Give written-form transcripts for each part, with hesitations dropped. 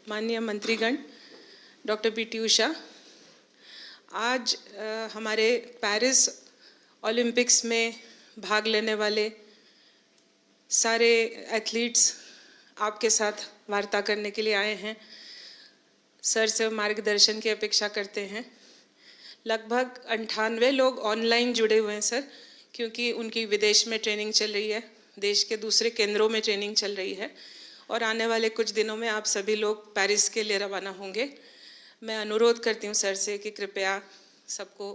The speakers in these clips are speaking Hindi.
माननीय मंत्रीगण, डॉक्टर पी.टी. उषा, आज हमारे पेरिस ओलंपिक्स में भाग लेने वाले सारे एथलीट्स आपके साथ वार्ता करने के लिए आए हैं। सर से मार्गदर्शन की अपेक्षा करते हैं। लगभग 98 लोग ऑनलाइन जुड़े हुए हैं सर, क्योंकि उनकी विदेश में ट्रेनिंग चल रही है, देश के दूसरे केंद्रों में ट्रेनिंग चल रही है और आने वाले कुछ दिनों में आप सभी लोग पेरिस के लिए रवाना होंगे। मैं अनुरोध करती हूँ सर से कि कृपया सबको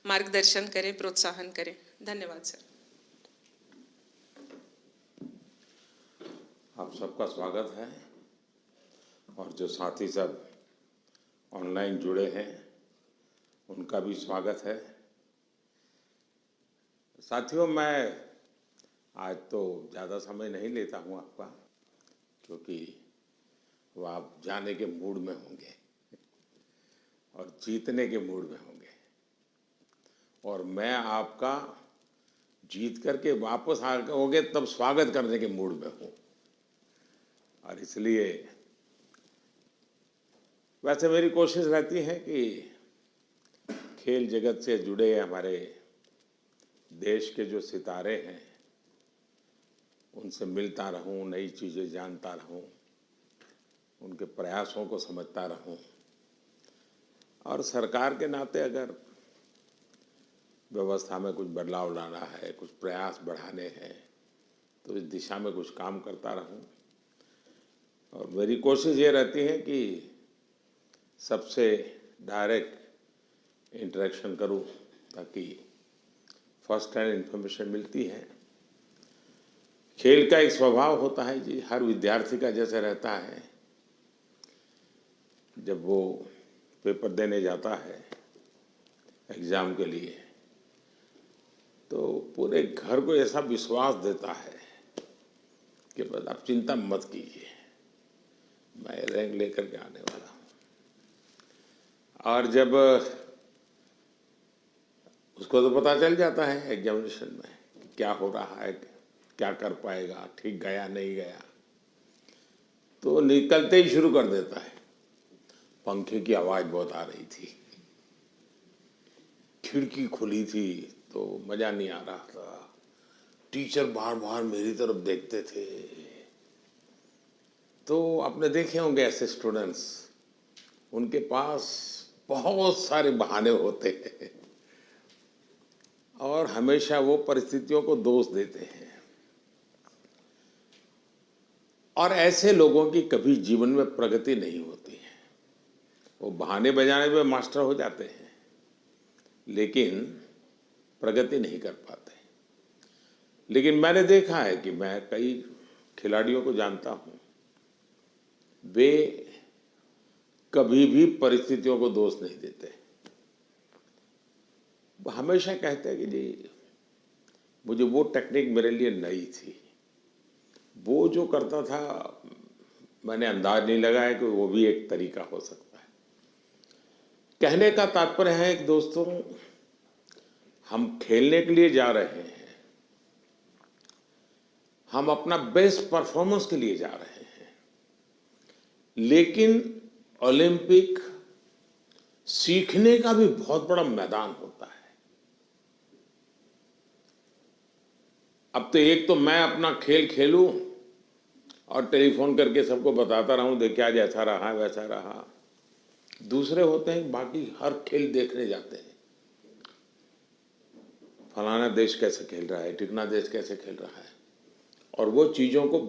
मार्गदर्शन करें, प्रोत्साहन करें। धन्यवाद सर। आप सबका स्वागत है और जो साथी सब ऑनलाइन जुड़े हैं उनका भी स्वागत है। साथियों, मैं आज तो ज़्यादा समय नहीं लेता हूँ आपका, क्योंकि वो आप जाने के मूड में होंगे और जीतने के मूड में होंगे और मैं आपका जीत करके वापस आओगे तब स्वागत करने के मूड में हूँ। और इसलिए वैसे मेरी कोशिश रहती है कि खेल जगत से जुड़े हमारे देश के जो सितारे हैं उनसे मिलता रहूं, नई चीज़ें जानता रहूं, उनके प्रयासों को समझता रहूं और सरकार के नाते अगर व्यवस्था में कुछ बदलाव लाना है, कुछ प्रयास बढ़ाने हैं तो इस दिशा में कुछ काम करता रहूं। और मेरी कोशिश ये रहती है कि सबसे डायरेक्ट इंटरेक्शन करूं ताकि फर्स्ट हैंड इन्फॉर्मेशन मिलती है। खेल का एक स्वभाव होता है जी, हर विद्यार्थी का जैसे रहता है, जब वो पेपर देने जाता है एग्ज़ाम के लिए तो पूरे घर को ऐसा विश्वास देता है कि बस आप चिंता मत कीजिए, मैं रैंक लेकर के आने वाला हूँ। और जब उसको तो पता चल जाता है एग्जामिनेशन में क्या हो रहा है, क्या कर पाएगा, ठीक गया नहीं गया, तो निकलते ही शुरू कर देता है। पंखे की आवाज़ बहुत आ रही थी, खिड़की खुली थी तो मज़ा नहीं आ रहा था, टीचर बार बार मेरी तरफ देखते थे। तो आपने देखे होंगे ऐसे स्टूडेंट्स, उनके पास बहुत सारे बहाने होते हैं और हमेशा वो परिस्थितियों को दोष देते हैं और ऐसे लोगों की कभी जीवन में प्रगति नहीं होती है। वो बहाने बजाने में मास्टर हो जाते हैं लेकिन प्रगति नहीं कर पाते। लेकिन मैंने देखा है कि मैं कई खिलाड़ियों को जानता हूँ, वे कभी भी परिस्थितियों को दोष नहीं देते। वो हमेशा कहते हैं कि जी मुझे वो टेक्निक मेरे लिए नई थी, वो जो करता था मैंने अंदाज नहीं लगाया कि वो भी एक तरीका हो सकता है। कहने का तात्पर्य है कि दोस्तों, हम खेलने के लिए जा रहे हैं, हम अपना बेस्ट परफॉर्मेंस के लिए जा रहे हैं, लेकिन ओलंपिक सीखने का भी बहुत बड़ा मैदान होता है। अब तो एक तो मैं अपना खेल खेलूं और टेलीफोन करके सबको बताता रहूं, देख क्या जैसा रहा वैसा रहा। दूसरे होते हैं बाकी हर खेल देखने जाते हैं, फलाना देश कैसे खेल रहा है, ठिकना देश कैसे खेल रहा है, और वो चीज़ों को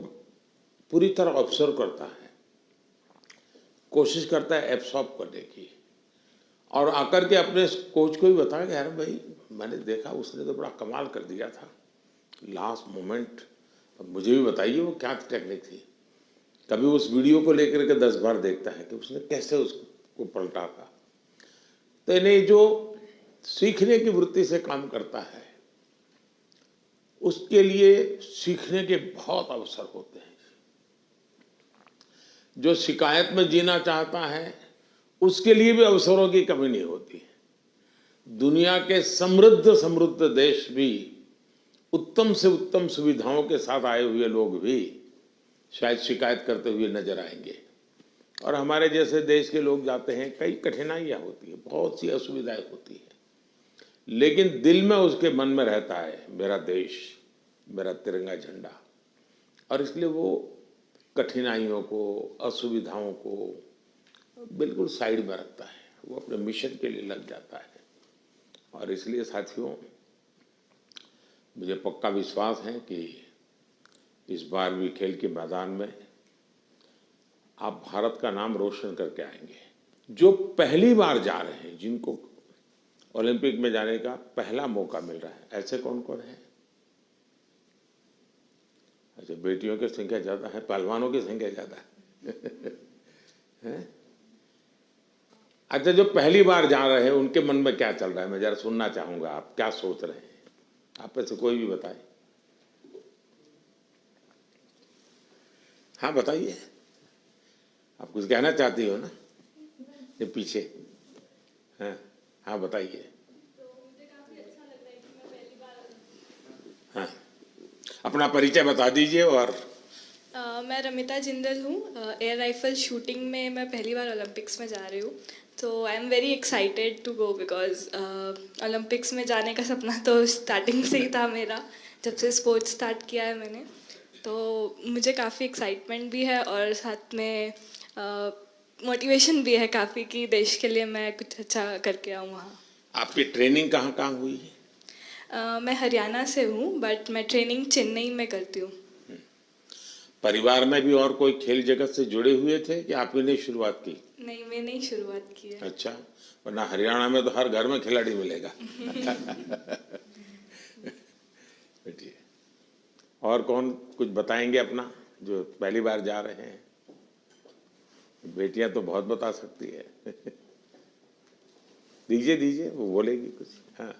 पूरी तरह ऑब्जर्व करता है, कोशिश करता है एब्सॉर्ब करने की और आकर के अपने कोच को भी बताया कि यार भाई मैंने देखा उसने तो बड़ा कमाल कर दिया था लास्ट मोमेंट, अब मुझे भी बताइए वो क्या टेक्निक थी। कभी उस वीडियो को लेकर के 10 बार देखता है कि उसने कैसे उसको पलटा था। तो इन्हें जो सीखने की वृत्ति से काम करता है उसके लिए सीखने के बहुत अवसर होते हैं। जो शिकायत में जीना चाहता है उसके लिए भी अवसरों की कमी नहीं होती। दुनिया के समृद्ध समृद्ध देश भी उत्तम से उत्तम सुविधाओं के साथ आए हुए लोग भी शायद शिकायत करते हुए नजर आएंगे और हमारे जैसे देश के लोग जाते हैं, कई कठिनाइयाँ होती है, बहुत सी असुविधाएं होती है, लेकिन दिल में उसके मन में रहता है मेरा देश, मेरा तिरंगा झंडा, और इसलिए वो कठिनाइयों को, असुविधाओं को बिल्कुल साइड में रखता है, वो अपने मिशन के लिए लग जाता है। और इसलिए साथियों, मुझे पक्का विश्वास है कि इस बार भी खेल के मैदान में आप भारत का नाम रोशन करके आएंगे। जो पहली बार जा रहे हैं, जिनको ओलंपिक में जाने का पहला मौका मिल रहा है, ऐसे कौन कौन है? अच्छा, बेटियों की संख्या ज़्यादा है, पहलवानों की संख्या ज़्यादा है? अच्छा, जो पहली बार जा रहे हैं उनके मन में क्या चल रहा है, मैं जरा सुनना चाहूँगा, आप क्या सोच रहे हैं? आप में से कोई भी बताए। हाँ बताइए, आप कुछ कहना चाहती हो ना? ये पीछे, हाँ हाँ बताइए। हाँ, अपना परिचय बता दीजिए। और मैं रमिता जिंदल हूँ। एयर राइफल शूटिंग में मैं पहली बार ओलंपिक्स में जा रही हूँ, तो I am very excited to go because Olympics में जाने का सपना तो स्टार्टिंग से ही था मेरा, जब से स्पोर्ट्स स्टार्ट किया है मैंने। तो मुझे काफ़ी एक्साइटमेंट भी है और साथ में मोटिवेशन भी है काफ़ी कि देश के लिए मैं कुछ अच्छा करके आऊँ वहाँ। आपकी ट्रेनिंग कहाँ कहाँ हुई है? मैं हरियाणा से हूँ, बट मैं ट्रेनिंग चेन्नई में करती हूँ। परिवार में भी और कोई खेल जगत से जुड़े हुए थे कि आपने नहीं शुरुआत की? नहीं, मैंने ही शुरुआत की है। अच्छा, वरना हरियाणा में तो हर घर में खिलाड़ी मिलेगा। बैठिए। और कौन कुछ बताएंगे अपना, जो पहली बार जा रहे हैं? बेटियां तो बहुत बता सकती है। दीजिए दीजिए, वो बोलेगी कुछ। हाँ,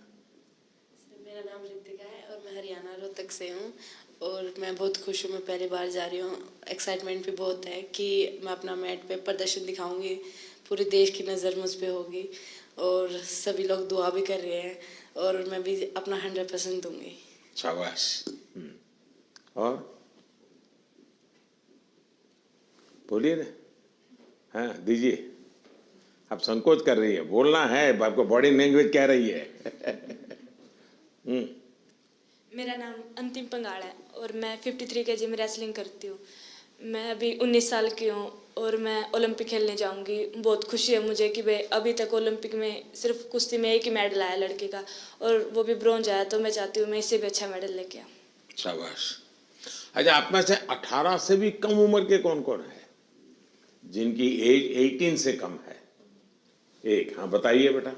मेरा नाम रितिका है और मैं हरियाणा रोहतक से हूँ और मैं बहुत खुश हूँ, मैं पहली बार जा रही हूँ। एक्साइटमेंट भी बहुत है कि मैं अपना मैट पे प्रदर्शन दिखाऊंगी, पूरे देश की नज़र मुझ पे होगी और सभी लोग दुआ भी कर रहे हैं और मैं भी अपना 100% दूंगी। शाबाश। और बोलिए ना। हाँ दीजिए, आप संकोच कर रही है, बोलना है, आपको बॉडी लैंग्वेज कह रही है। मेरा नाम अंतिम पंगाड़ है और मैं 53 kg में रेसलिंग करती हूँ। मैं अभी 19 साल की हूँ और मैं ओलंपिक खेलने जाऊँगी। बहुत खुशी है मुझे कि भाई अभी तक ओलंपिक में सिर्फ कुश्ती में एक ही मेडल आया लड़के का, और वो भी ब्रॉन्ज आया, तो मैं चाहती हूँ मैं इससे भी अच्छा मेडल लेके आऊँ। शाबाश। अच्छा, आप में से 18 से भी कम उम्र के कौन कौन है जिनकी एज 18 से कम है? एक, हाँ बताइए बेटा।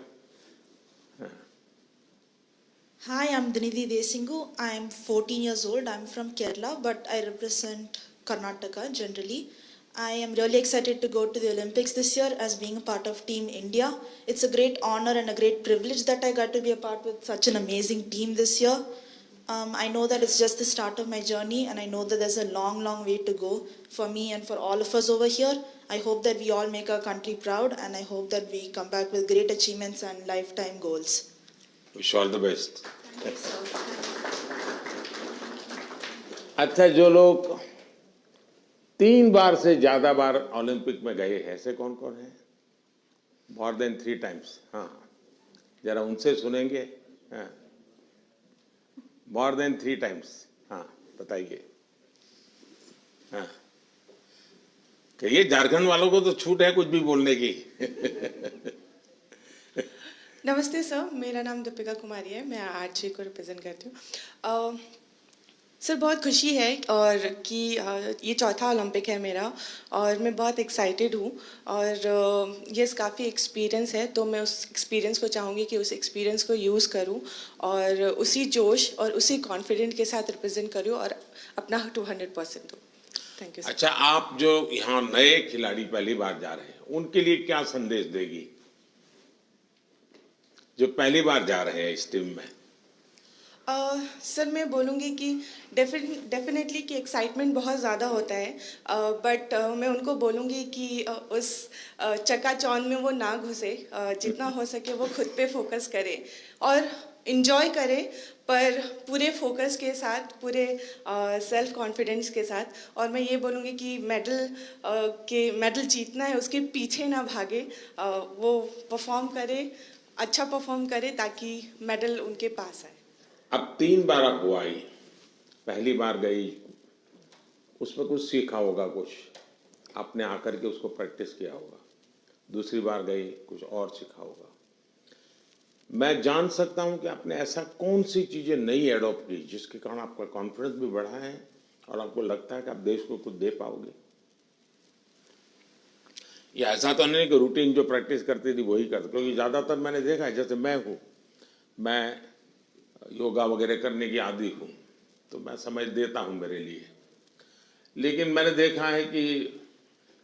Hi, I'm Dhinidhi Desingu. I'm 14 years old. I'm from Kerala, but I represent Karnataka generally. I am really excited to go to the Olympics this year as being a part of Team India. It's a great honor and a great privilege that I got to be a part with such an amazing team this year. I know that it's just the start of my journey, and I know that there's a long, long way to go for me and for all of us over here. I hope that we all make our country proud, and I hope that we come back with great achievements and lifetime goals. Wish all the best. अच्छा, जो लोग 3 बार से ज्यादा बार ओलंपिक में गए हैं, ऐसे कौन कौन है? More than 3 times. हाँ, जरा उनसे सुनेंगे। हाँ, मोर देन 3 टाइम्स। हाँ बताइए। हाँ कहिए, झारखंड वालों को तो छूट है कुछ भी बोलने की। नमस्ते सर, मेरा नाम दीपिका कुमारी है, मैं आरजे को रिप्रेजेंट करती हूँ। सर बहुत खुशी है और कि ये चौथा ओलंपिक है मेरा और मैं बहुत एक्साइटेड हूँ और ये काफ़ी एक्सपीरियंस है, तो मैं उस एक्सपीरियंस को चाहूँगी कि उस एक्सपीरियंस को यूज़ करूँ और उसी जोश और उसी कॉन्फिडेंट के साथ रिप्रेजेंट करूँ और अपना 200% दूँ। Thank you sir. अच्छा, आप जो यहाँ नए खिलाड़ी पहली बार जा रहे हैं, उनके लिए क्या संदेश देगी, जो पहली बार जा रहे हैं इस टीम में? सर मैं बोलूँगी कि डेफिनेटली कि एक्साइटमेंट बहुत ज़्यादा होता है, बट मैं उनको बोलूँगी कि उस चकाचौंध में वो ना घुसे, जितना हो सके वो खुद पे फोकस करें और इंजॉय करें, पर पूरे फोकस के साथ, पूरे सेल्फ कॉन्फिडेंस के साथ। और मैं ये बोलूँगी कि मेडल जीतना है, उसके पीछे ना भागे, वो परफॉर्म करे, अच्छा परफॉर्म करे, ताकि मेडल उनके पास आए। अब 3 बार हुआ ही, पहली बार गई, उसमें कुछ सीखा होगा, कुछ आपने आकर के उसको प्रैक्टिस किया होगा। दूसरी बार गई, कुछ और सीखा होगा। मैं जान सकता हूं कि आपने ऐसा कौन सी चीजें नई एडॉप्ट की जिसके कारण आपका कॉन्फिडेंस भी बढ़ा है और आपको लगता है कि आप देश को कुछ दे पाओगे? ये ऐसा तो नहीं कि रूटीन जो प्रैक्टिस करती थी वही करते, क्योंकि ज़्यादातर मैंने देखा है, जैसे मैं योगा वगैरह करने की आदी हूँ, तो मैं समय देता हूँ मेरे लिए। लेकिन मैंने देखा है कि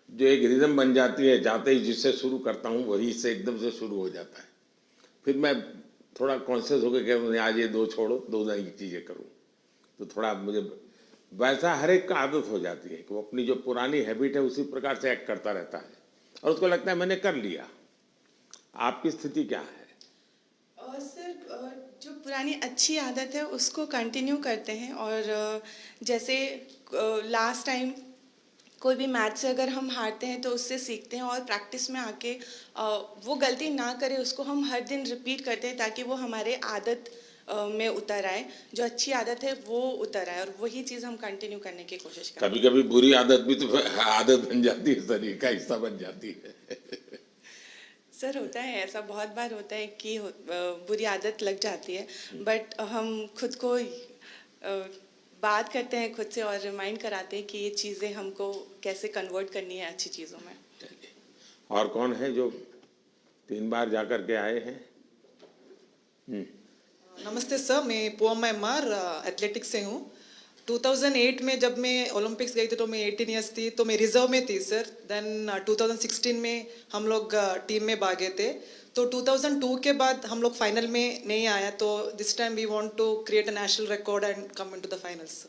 जो एक रिदम बन जाती है, जाते ही जिससे शुरू करता हूँ वही से एकदम से शुरू हो जाता है। फिर मैं थोड़ा कॉन्शियस होकर कहता आज ये 2 छोड़ो, 2 नई चीज़ें करूँ, तो थोड़ा मुझे वैसा हर एक का आदत हो जाती है कि वो अपनी जो पुरानी हैबिट है उसी प्रकार से एक्ट करता रहता है और उसको लगता है मैंने कर लिया। आपकी स्थिति क्या है? सर, जो पुरानी अच्छी आदत है उसको कंटिन्यू करते हैं, और जैसे लास्ट टाइम कोई भी मैच से अगर हम हारते हैं तो उससे सीखते हैं, और प्रैक्टिस में आके वो गलती ना करें, उसको हम हर दिन रिपीट करते हैं ताकि वो हमारे आदत में उतर आए, जो अच्छी आदत है वो उतर आए, और वही चीज़ हम कंटिन्यू करने की कोशिश करते हैं। कभी कभी बुरी आदत भी तो आदत बन जाती है, शरीर का हिस्सा बन जाती है। सर, होता है ऐसा, बहुत बार होता है कि बुरी आदत लग जाती है, बट हम खुद को बात करते हैं खुद से और रिमाइंड कराते हैं कि ये चीज़ें हमको कैसे कन्वर्ट करनी है अच्छी चीज़ों में। और कौन है जो 3 बार जाकर के आए हैं? नमस्ते सर, मैं पोअम एमआर एथलेटिक्स से हूँ। 2008 में जब मैं ओलंपिक्स गई थी तो मैं 18 ईयर्स थी, तो मैं रिजर्व में थी सर। देन 2016 में हम लोग टीम में भागे थे, तो 2002 के बाद हम लोग फाइनल में नहीं आया, तो this time we want to create a national record and come into the finals.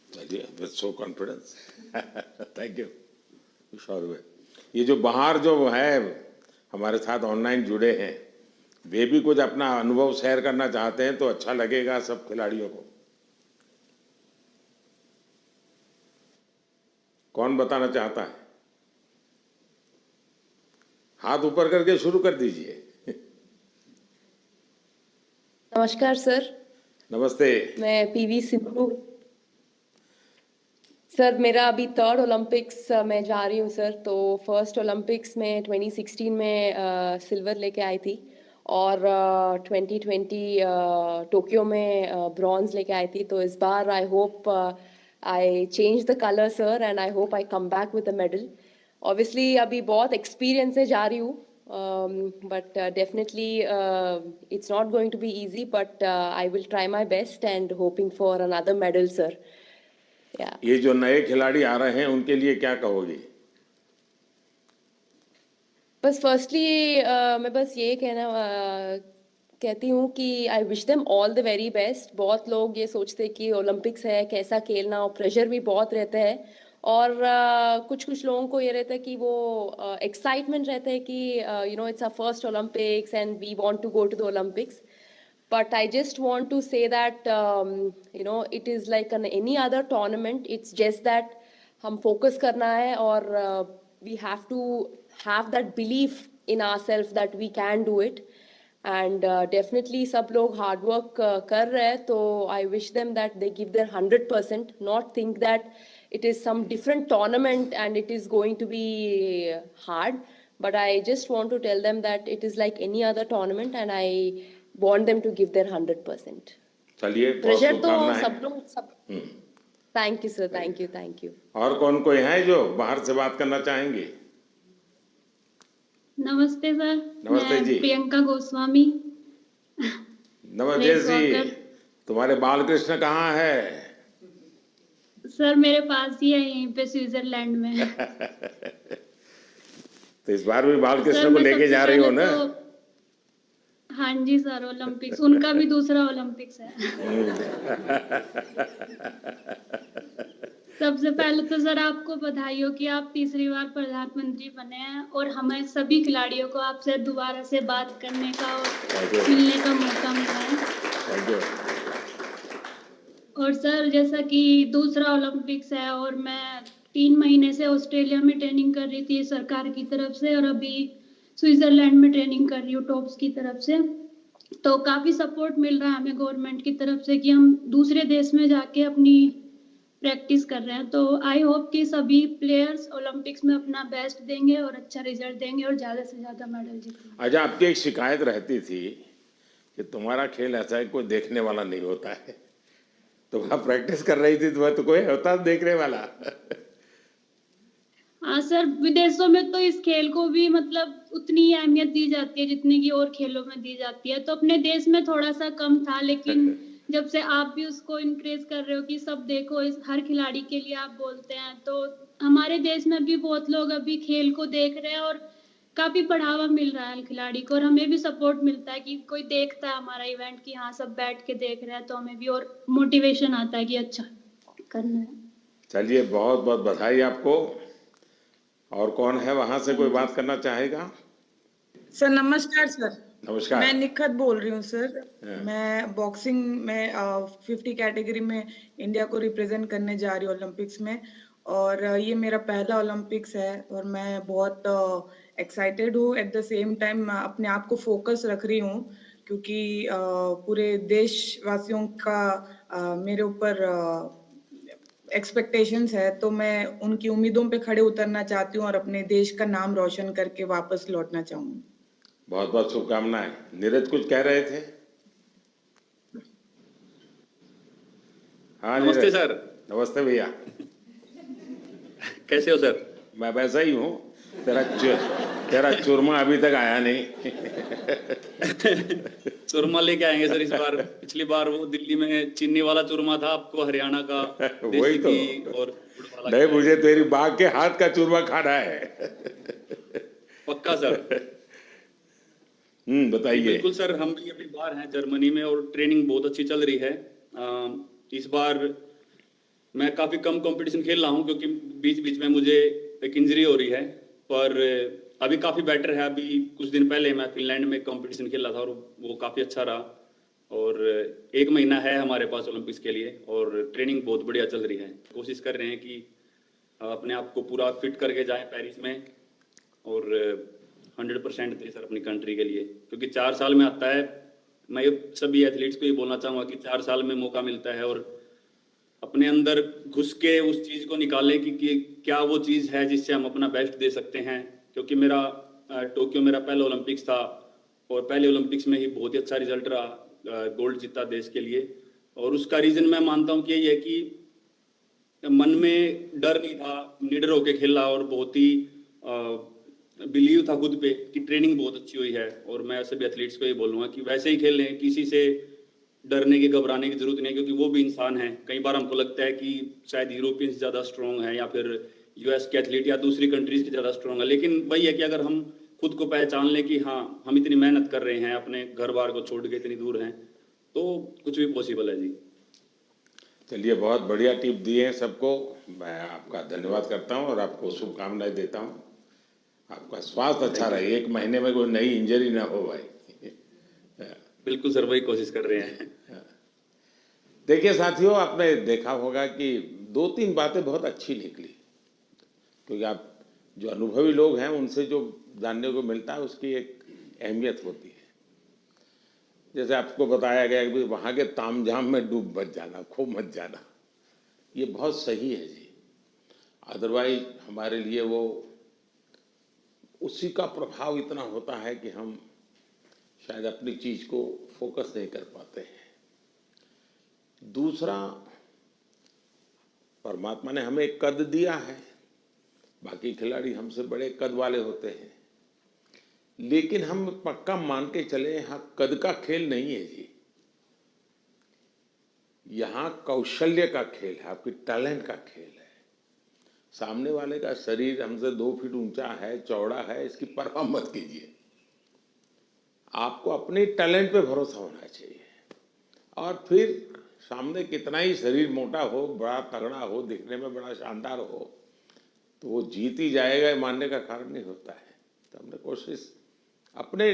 चलिए, with so confidence, thank you. Sure. ये जो बाहर जो है हमारे साथ ऑनलाइन जुड़े हैं, वे भी कुछ अपना अनुभव शेयर करना चाहते हैं तो अच्छा लगेगा सब खिलाड़ियों को। कौन बताना चाहता है? हाथ ऊपर करके शुरू कर दीजिए। नमस्कार सर। नमस्ते। मैं पीवी सिंधु। सर, मेरा अभी 3rd ओलंपिक्स में जा रही हूँ सर। तो फर्स्ट ओलंपिक्स में 2016 में सिल्वर लेके आई थी, और 2020 टोक्यो में ब्रॉन्ज लेके आई थी। तो इस बार I hope I change the colour sir, and I hope I come back with the medal. Obviously अभी बहुत एक्सपीरियंस से जा रही हूँ, but definitely it's not going to be easy, but I will try my best and hoping for another medal sir. Yeah. ये जो नए खिलाड़ी आ रहे हैं उनके लिए क्या कहोगी? बस फर्स्टली मैं बस ये कहती हूँ कि I wish them all the very best. बहुत लोग ये सोचते हैं कि ओलंपिक्स है कैसा खेलना, और प्रेशर भी बहुत रहता है, और कुछ कुछ लोगों को ये रहता है कि वो एक्साइटमेंट रहता है कि you know it's a first Olympics and we want to go to the Olympics. But I just want to say that you know it is like any other tournament. It's just that हम focus करना है, और we have to have that belief in ourselves that we can do it. And definitely सब लोग hard work कर रहे हैं, तो I wish them that they give their 100%, not think that it is some different tournament and it is going to be hard. But I just want to tell them that it is like any other tournament, and I want them to give their 100%. चलिए, प्रेशर तो सब लोग सब। Thank you sir, thank you. और कौन कोई है जो बाहर से बात करना चाहेंगे? नमस्ते सर। नमस्ते जी। प्रियंका गोस्वामी। नमस्ते जी। तुम्हारे बालकृष्ण कहाँ है? सर मेरे पास ही है, यहीं पे स्विट्जरलैंड में। तो इस बार भी बालकृष्ण को लेके जा रही हो ना? हाँ जी सर, ओलंपिक्स उनका भी दूसरा ओलंपिक्स है। सबसे पहले तो सर आपको बधाई हो कि आप तीसरी बार प्रधानमंत्री बने हैं और हमें सभी खिलाड़ियों को आपसे दोबारा से बात करने का और मिलने का मौका मिला है। और सर जैसा कि दूसरा ओलंपिक्स है और मैं 3 महीने से ऑस्ट्रेलिया में ट्रेनिंग कर रही थी सरकार की तरफ से और अभी स्विट्जरलैंड में ट्रेनिंग कर रही हूँ टॉप्स की तरफ से। तो काफ़ी सपोर्ट मिल रहा है हमें गवर्नमेंट की तरफ से कि हम दूसरे देश में जाके अपनी प्रैक्टिस कर रहे हैं। तो आई होप कि सभी प्लेयर्स ओलंपिक्स में अपना बेस्ट देंगे और अच्छा रिजल्ट देंगे और ज़्यादा से ज़्यादा मेडल जीतेंगे। अच्छा, आपकी एक शिकायत रहती थी कि तुम्हारा खेल ऐसा है कोई देखने वाला नहीं होता है। तुम आप प्रैक्टिस कर रही थी तो कोई होता देखने वाला? हाँ सर, विदेशों में तो इस खेल को भी मतलब उतनी ही अहमियत दी जाती है जितनी की और खेलों में दी जाती है। तो अपने देश में थोड़ा सा कम था, लेकिन जब से आप भी उसको इनक्रेज कर रहे हो कि सब देखो, इस हर खिलाड़ी के लिए आप बोलते हैं, तो हमारे देश में भी बहुत लोग अभी खेल को देख रहे हैं और काफी बढ़ावा मिल रहा है खिलाड़ी को। और हमें भी सपोर्ट मिलता है कि कोई देखता है हमारा इवेंट कि हाँ सब बैठ के देख रहे हैं, तो हमें भी और मोटिवेशन आता है कि अच्छा करना है। चलिए, बहुत बहुत बधाई आपको। और कौन है वहां से कोई बात करना चाहेगा? सर नमस्कार सर। नमस्कार। मैं निखत बोल रही हूँ सर। मैं बॉक्सिंग में 50 कैटेगरी में इंडिया को रिप्रेजेंट करने जा रही हूँ ओलंपिक्स में, और ये मेरा पहला ओलंपिक्स है और मैं बहुत एक्साइटेड हूँ। एट द सेम टाइम अपने आप को फोकस रख रही हूँ क्योंकि पूरे देशवासियों का मेरे ऊपर एक्सपेक्टेशंस है, तो मैं उनकी उम्मीदों पे खड़े उतरना चाहती हूँ और अपने देश का नाम रोशन करके वापस लौटना चाहूँगी। बहुत बहुत शुभकामनाएं। नीरज कुछ कह रहे थे? हाँ नमस्ते सर। नमस्ते भैया। कैसे हो सर? मैं वैसा ही हूँ। तेरा चूरमा अभी तक आया नहीं। चूरमा लेके आएंगे सर इस बार। पिछली बार वो दिल्ली में चीनी वाला चूरमा था, आपको हरियाणा का वही तो। और नहीं, मुझे तेरी बाघ के हाथ का चूरमा खाना है। पक्का सर। बताइए। बिल्कुल सर, हम भी अभी बाहर हैं जर्मनी में और ट्रेनिंग बहुत अच्छी चल रही है। इस बार मैं काफी कम कंपटीशन खेल रहा हूँ क्योंकि बीच बीच में मुझे एक इंजरी हो रही है, पर अभी काफी बेटर है। अभी कुछ दिन पहले मैं फिनलैंड में कंपटीशन खेला था और वो काफी अच्छा रहा। और 1 महीना है हमारे पास ओलंपिक्स के लिए और ट्रेनिंग बहुत बढ़िया चल रही है। कोशिश कर रहे हैं कि अपने आप को पूरा फिट करके जाएं पेरिस में और 100% दे सर अपनी कंट्री के लिए, क्योंकि 4 साल में आता है। मैं सभी एथलीट्स को ये बोलना चाहूँगा कि 4 साल में मौका मिलता है और अपने अंदर घुस के उस चीज़ को निकालें कि क्या वो चीज़ है जिससे हम अपना बेस्ट दे सकते हैं। क्योंकि मेरा टोक्यो मेरा पहला ओलंपिक्स था और पहले ओलंपिक्स में ही बहुत ही अच्छा रिजल्ट रहा, गोल्ड जीता देश के लिए। और उसका रीज़न मैं मानता हूँ कि यही है कि मन में डर नहीं था, निडर होके खेला और बहुत ही बिलीव था खुद पे कि ट्रेनिंग बहुत अच्छी हुई है। और मैं सभी एथलीट्स को ये बोलूँगा कि वैसे ही खेलें, किसी से डरने की घबराने की जरूरत नहीं है, क्योंकि वो भी इंसान है। कई बार हमको लगता है कि शायद यूरोपियंस ज़्यादा स्ट्रॉन्ग है या फिर यूएस के एथलीट या दूसरी कंट्रीज की ज़्यादा स्ट्रॉन्ग है, लेकिन वही है कि अगर हम खुद को पहचान लें कि हाँ हम इतनी मेहनत कर रहे हैं, अपने घर बार को छोड़ के इतनी दूर हैं, तो कुछ भी पॉसिबल है जी। चलिए, बहुत बढ़िया टिप दिए हैं सबको। मैं आपका धन्यवाद करता हूँ और आपको शुभकामनाएं देता हूँ। आपका स्वास्थ्य अच्छा रहे, 1 महीने में कोई नई इंजरी ना हो भाई। बिल्कुल सर, वही कोशिश कर रहे हैं। देखिए साथियों, आपने देखा होगा कि 2-3 बातें बहुत अच्छी निकली, क्योंकि आप जो अनुभवी लोग हैं उनसे जो जानने को मिलता है उसकी एक अहमियत होती है। जैसे आपको बताया गया कि वहाँ के तामझाम में डूब मत जाना, खो मत जाना, ये बहुत सही है जी। अदरवाइज हमारे लिए वो उसी का प्रभाव इतना होता है कि हम शायद अपनी चीज़ को फोकस नहीं कर पाते हैं। दूसरा, परमात्मा ने हमें एक कद दिया है, बाकी खिलाड़ी हमसे बड़े कद वाले होते हैं, लेकिन हम पक्का मान के चले यहाँ कद का खेल नहीं है जी। यहाँ कौशल्य का खेल है, आपकी टैलेंट का खेल है। सामने वाले का शरीर हमसे 2 फीट ऊंचा है, चौड़ा है, इसकी परवाह मत कीजिए। आपको अपने टैलेंट पे भरोसा होना चाहिए और फिर सामने कितना ही शरीर मोटा हो, बड़ा तगड़ा हो, दिखने में बड़ा शानदार हो, तो वो जीत ही जाएगा, मानने का कारण नहीं होता है। तो हमने कोशिश, अपने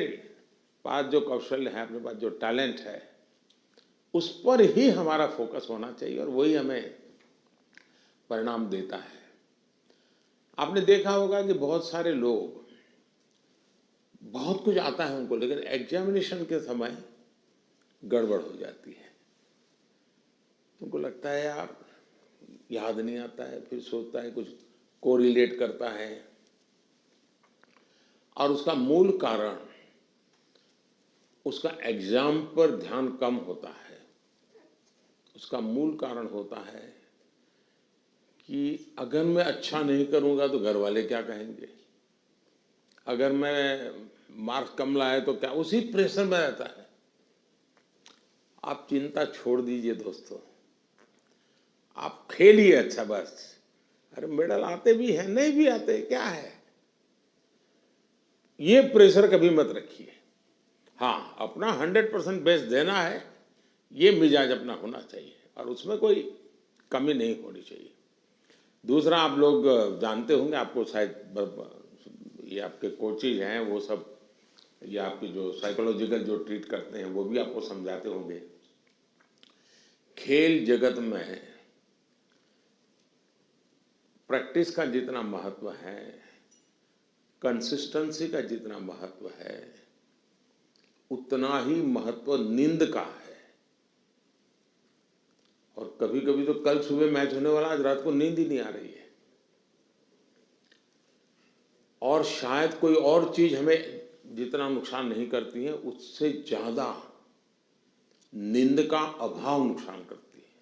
पास जो कौशल है, अपने पास जो टैलेंट है, उस पर ही हमारा फोकस होना चाहिए और वही हमें परिणाम देता है। आपने देखा होगा कि बहुत सारे लोग, बहुत कुछ आता है उनको, लेकिन एग्जामिनेशन के समय गड़बड़ हो जाती है। उनको लगता है यार याद नहीं आता है, फिर सोचता है, कुछ कोरिलेट करता है, और उसका मूल कारण उसका एग्जाम पर ध्यान कम होता है। उसका मूल कारण होता है कि अगर मैं अच्छा नहीं करूंगा तो घर वाले क्या कहेंगे, अगर मैं मार्क्स कम लाए तो क्या, उसी प्रेशर में रहता है। आप चिंता छोड़ दीजिए दोस्तों, आप खेलिए अच्छा बस। अरे मेडल आते भी हैं, नहीं भी आते, क्या है, ये प्रेशर कभी मत रखिए। हाँ, अपना 100% बेस्ट देना है, ये मिजाज अपना होना चाहिए और उसमें कोई कमी नहीं होनी चाहिए। दूसरा, आप लोग जानते होंगे, आपको शायद ये आपके कोचेज हैं वो सब, ये आपके जो साइकोलॉजिकल जो ट्रीट करते हैं वो भी आपको समझाते होंगे। खेल जगत में प्रैक्टिस का जितना महत्व है, कंसिस्टेंसी का जितना महत्व है, उतना ही महत्व नींद का है। और कभी कभी तो कल सुबह मैच होने वाला, आज रात को नींद ही नहीं आ रही है, और शायद कोई और चीज हमें जितना नुकसान नहीं करती है, उससे ज्यादा नींद का अभाव नुकसान करती है।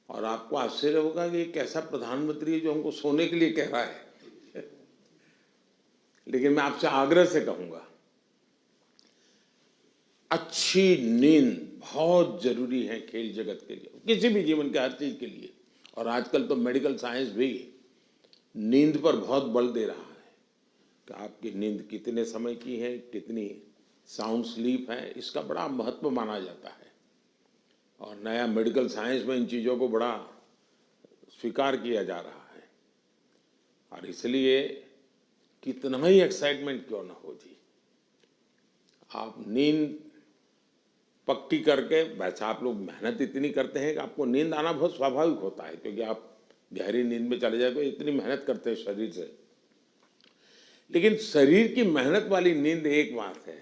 और आपको आश्चर्य होगा कि एक ऐसा प्रधानमंत्री है जो हमको सोने के लिए कह रहा है लेकिन मैं आपसे आग्रह से कहूंगा, अच्छी नींद बहुत जरूरी है खेल जगत के लिए, किसी भी जीवन के हर चीज के लिए। और आजकल तो मेडिकल साइंस भी नींद पर बहुत बल दे रहा है कि आपकी नींद कितने समय की है, कितनी साउंड स्लीप है, इसका बड़ा महत्व माना जाता है। और नया मेडिकल साइंस में इन चीज़ों को बड़ा स्वीकार किया जा रहा है। और इसलिए कितना ही एक्साइटमेंट क्यों ना हो जी, आप नींद पक्की करके, वैसे आप लोग मेहनत इतनी करते हैं कि आपको नींद आना बहुत स्वाभाविक होता है, क्योंकि आप गहरी नींद में चले जाए तो इतनी मेहनत करते हैं शरीर से। लेकिन शरीर की मेहनत वाली नींद एक बात है,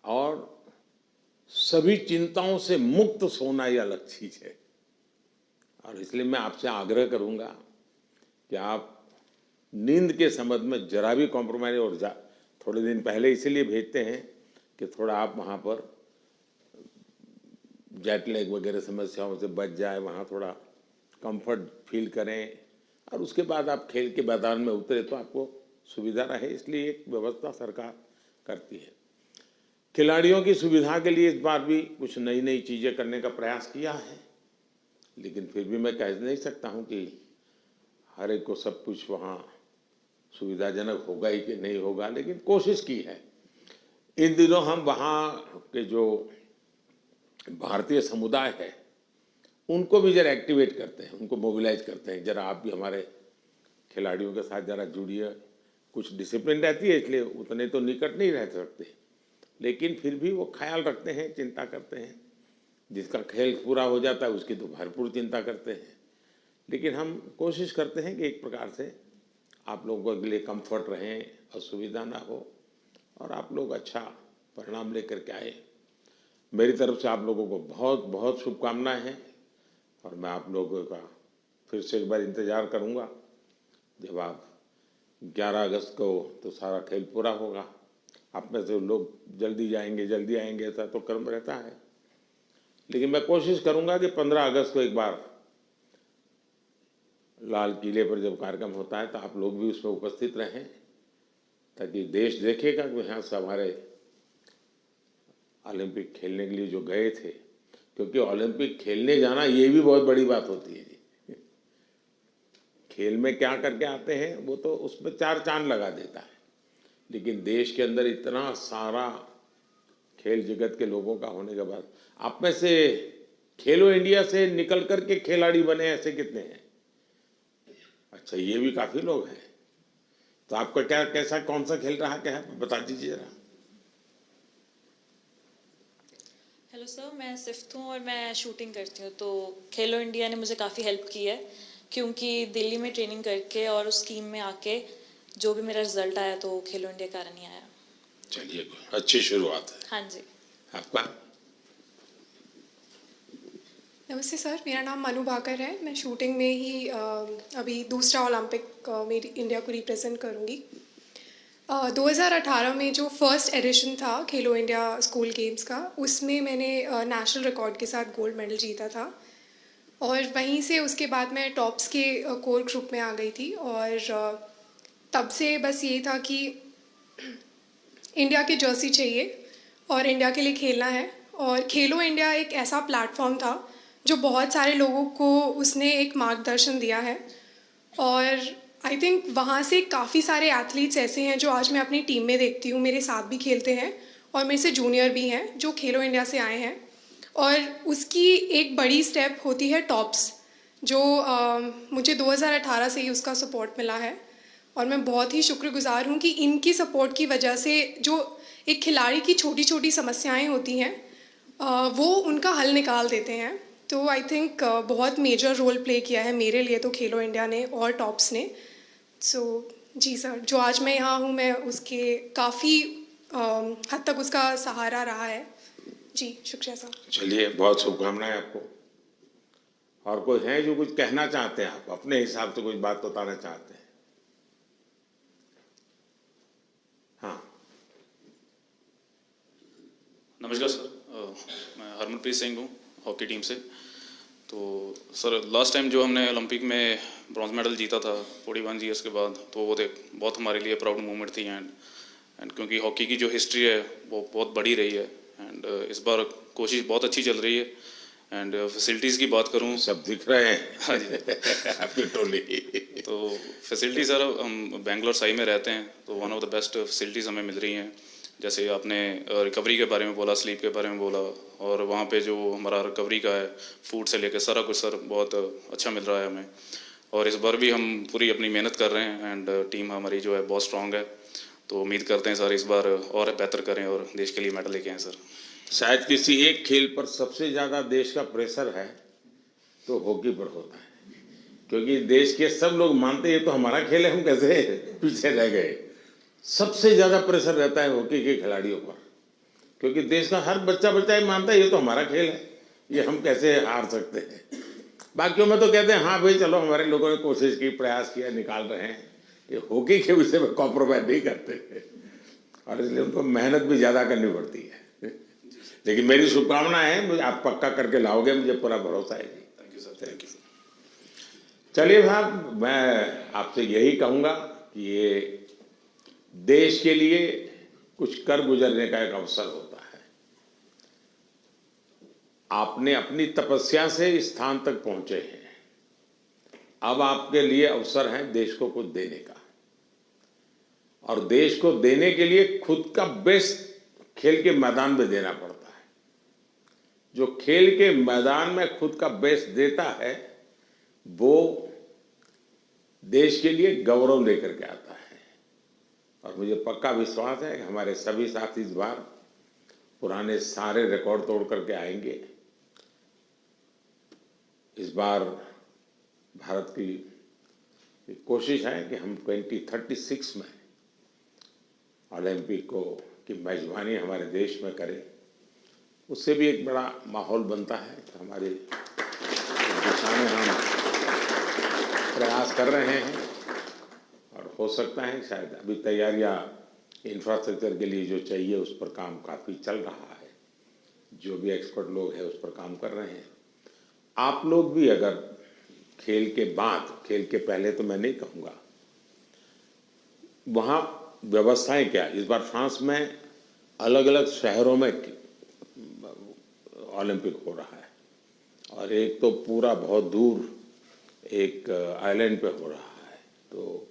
और सभी चिंताओं से मुक्त सोना ये अलग चीज है। और इसलिए मैं आपसे आग्रह करूंगा कि आप नींद के संबंध में जरा भी कॉम्प्रोमाइज, और थोड़े दिन पहले इसीलिए भेजते हैं कि थोड़ा आप वहाँ पर जेट लैग वगैरह समस्याओं से बच जाए, वहाँ थोड़ा कंफर्ट फील करें, और उसके बाद आप खेल के मैदान में उतरे तो आपको सुविधा रहे, इसलिए एक व्यवस्था सरकार करती है। खिलाड़ियों की सुविधा के लिए इस बार भी कुछ नई नई चीज़ें करने का प्रयास किया है, लेकिन फिर भी मैं कह नहीं सकता हूँ कि हर एक को सब कुछ वहाँ सुविधाजनक होगा ही कि नहीं होगा, लेकिन कोशिश की है। इन दिनों हम वहाँ के जो भारतीय समुदाय है उनको भी जरा एक्टिवेट करते हैं, उनको मोबिलाइज करते हैं, जरा आप भी हमारे खिलाड़ियों के साथ जरा जुड़िए। कुछ डिसिप्लिन रहती है, इसलिए उतने तो निकट नहीं रह सकते, लेकिन फिर भी वो ख्याल रखते हैं, चिंता करते हैं। जिसका खेल पूरा हो जाता है उसकी तो भरपूर चिंता करते हैं। लेकिन हम कोशिश करते हैं कि एक प्रकार से आप लोगों के लिए कंफर्ट रहें, असुविधा ना हो, और आप लोग अच्छा परिणाम लेकर के आए। मेरी तरफ से आप लोगों को बहुत बहुत शुभकामनाएं हैं, और मैं आप लोगों का फिर से एक बार इंतज़ार करूंगा जब आप 11 अगस्त को तो सारा खेल पूरा होगा। आप में से लोग जल्दी जाएंगे, जल्दी आएंगे, ऐसा तो क्रम रहता है, लेकिन मैं कोशिश करूंगा कि 15 अगस्त को एक बार लाल किले पर जब कार्यक्रम होता है तो आप लोग भी उसमें उपस्थित रहें, ताकि देश देखेगा कि यहाँ से हमारे ओलंपिक खेलने के लिए जो गए थे, क्योंकि ओलंपिक खेलने जाना ये भी बहुत बड़ी बात होती है जी। खेल में क्या करके आते हैं वो तो उसमें 4 चांद लगा देता है, लेकिन देश के अंदर इतना सारा खेल जगत के लोगों का होने के बाद आप में से खेलो इंडिया से निकल कर के खिलाड़ी बने ऐसे कितने हैं? अच्छा, ये भी काफी लोग हैं। तो आपका क्या कैसा कौन सा खेल रहा क्या है, बता दीजिए जरा। हेलो सर, मैं सिफ्त हूँ और मैं शूटिंग करती हूँ। तो खेलो इंडिया ने मुझे काफ़ी हेल्प की है, क्योंकि दिल्ली में ट्रेनिंग करके और उस टीम में आके जो भी मेरा रिजल्ट आया तो खेलो इंडिया कारण ही आया। चलिए, अच्छी शुरुआत है। हाँ जी। आपका? नमस्ते सर, मेरा नाम मनु भाकर है। मैं शूटिंग में ही अभी दूसरा ओलंपिक मेरी इंडिया को रिप्रेजेंट करूँगी। 2018 में जो फर्स्ट एडिशन था खेलो इंडिया स्कूल गेम्स का, उसमें मैंने नेशनल रिकॉर्ड के साथ गोल्ड मेडल जीता था। और वहीं से उसके बाद मैं टॉप्स के कोर ग्रुप में आ गई थी। और तब से बस ये था कि इंडिया की जर्सी चाहिए और इंडिया के लिए खेलना है। और खेलो इंडिया एक ऐसा प्लेटफॉर्म था जो बहुत सारे लोगों को उसने एक मार्गदर्शन दिया है। और आई थिंक वहाँ से काफ़ी सारे एथलीट्स ऐसे हैं जो आज मैं अपनी टीम में देखती हूँ, मेरे साथ भी खेलते हैं और मेरे से जूनियर भी हैं जो खेलो इंडिया से आए हैं। और उसकी एक बड़ी स्टेप होती है टॉप्स, जो मुझे 2018 से ही उसका सपोर्ट मिला है। और मैं बहुत ही शुक्रगुजार हूँ कि इनकी सपोर्ट की वजह से जो एक खिलाड़ी की छोटी छोटी समस्याएं होती हैं वो उनका हल निकाल देते हैं। तो आई थिंक बहुत मेजर रोल प्ले किया है मेरे लिए तो खेलो इंडिया ने और टॉप्स ने। सो जी सर, जो आज मैं यहाँ हूँ मैं उसके काफ़ी हद तक उसका सहारा रहा है। जी शुक्रिया सर। चलिए, बहुत शुभकामनाएं आपको। और कोई है जो कुछ कहना चाहते हैं, आप अपने हिसाब से कुछ बात बताना चाहते हैं? हाँ, नमस्कार सर, मैं हरमनप्रीत सिंह हूँ हॉकी टीम से। तो सर, लास्ट टाइम जो हमने ओलंपिक में ब्रॉन्ज मेडल जीता था 41 ईयर्स के बाद, तो वो बहुत हमारे लिए प्राउड मोमेंट थी। एंड क्योंकि हॉकी की जो हिस्ट्री है वो बहुत बड़ी रही है एंड इस बार कोशिश बहुत अच्छी चल रही है। एंड फैसिलिटीज़ की बात करूँ, सब दिख रहे हैं। हाँ जी आपकी टोली। तो फैसिलिटी सर, हम बेंगलोर साई में रहते हैं तो one of the best facilities हमें मिल रही हैं। जैसे आपने रिकवरी के बारे में बोला, स्लीप के बारे में बोला, और वहाँ पे जो हमारा रिकवरी का है, फूड से लेकर सारा कुछ सर बहुत अच्छा मिल रहा है हमें। और इस बार भी हम पूरी अपनी मेहनत कर रहे हैं एंड टीम हमारी जो है बहुत स्ट्रांग है। तो उम्मीद करते हैं सर इस बार और बेहतर करें और देश के लिए मेडल लेके आएँ सर। शायद किसी एक खेल पर सबसे ज़्यादा देश का प्रेशर है तो हॉकी पर होता है, क्योंकि देश के सब लोग मानते हैं तो हमारा खेल है, हम कैसे पीछे रह गए। सबसे ज़्यादा प्रेशर रहता है हॉकी के खिलाड़ियों पर, क्योंकि देश का हर बच्चा ही मानता है ये तो हमारा खेल है, ये हम कैसे हार सकते हैं। बाकियों में तो कहते हैं हाँ भाई चलो हमारे लोगों ने कोशिश की, प्रयास किया, निकाल रहे हैं। ये हॉकी के विषय में कॉम्प्रोमाइज नहीं करते और इसलिए उनको मेहनत भी ज़्यादा करनी पड़ती है। लेकिन मेरी शुभकामना है, मुझे आप पक्का करके लाओगे, मुझे पूरा भरोसा है जी। Thank you sir. Thank you. चलिए साहब, मैं आपसे यही कहूँगा कि ये देश के लिए कुछ कर गुजरने का एक अवसर होता है। आपने अपनी तपस्या से इस स्थान तक पहुंचे हैं, अब आपके लिए अवसर है देश को कुछ देने का। और देश को देने के लिए खुद का बेस्ट खेल के मैदान में देना पड़ता है। जो खेल के मैदान में खुद का बेस्ट देता है वो देश के लिए गौरव लेकर के आता है। और मुझे पक्का विश्वास है कि हमारे सभी साथी इस बार पुराने सारे रिकॉर्ड तोड़ करके आएंगे। इस बार भारत की कोशिश है कि हम 2036 में ओलंपिक की मेजबानी हमारे देश में करें। उससे भी एक बड़ा माहौल बनता है। तो हमारे दिशा में हम प्रयास कर रहे हैं और हो सकता है शायद अभी तैयारियां इंफ्रास्ट्रक्चर के लिए जो चाहिए उस पर काम काफ़ी चल रहा है। जो भी एक्सपर्ट लोग हैं उस पर काम कर रहे हैं। आप लोग भी अगर खेल के बाद, खेल के पहले तो मैं नहीं कहूँगा, वहाँ व्यवस्थाएं क्या, इस बार फ्रांस में अलग अलग शहरों में ओलंपिक हो रहा है और एक तो पूरा बहुत दूर एक आइलैंड पे हो रहा है, तो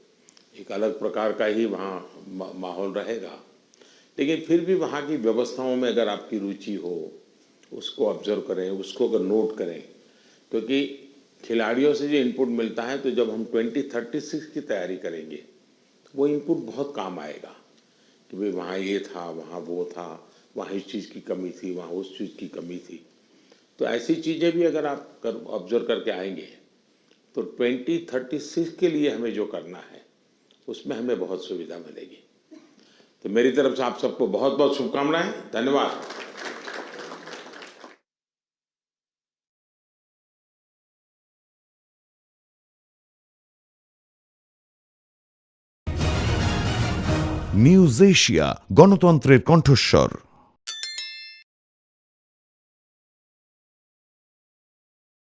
एक अलग प्रकार का ही वहाँ माहौल रहेगा। लेकिन फिर भी वहाँ की व्यवस्थाओं में अगर आपकी रुचि हो, उसको ऑब्जर्व करें, उसको अगर नोट करें, क्योंकि खिलाड़ियों से जो इनपुट मिलता है, तो जब हम 2036 की तैयारी करेंगे वो इनपुट बहुत काम आएगा कि भाई वहाँ ये था, वहाँ वो था, वहाँ इस चीज़ की कमी थी, वहाँ उस चीज़ की कमी थी। तो ऐसी चीज़ें भी अगर आप ऑब्जर्व करके आएंगे तो 2036 के लिए हमें जो करना है उसमें हमें बहुत सुविधा मिलेगी। तो मेरी तरफ से आप सबको बहुत बहुत शुभकामनाएं। धन्यवाद। নিউজ এশিয়া, গণতন্ত্রের কণ্ঠস্বর।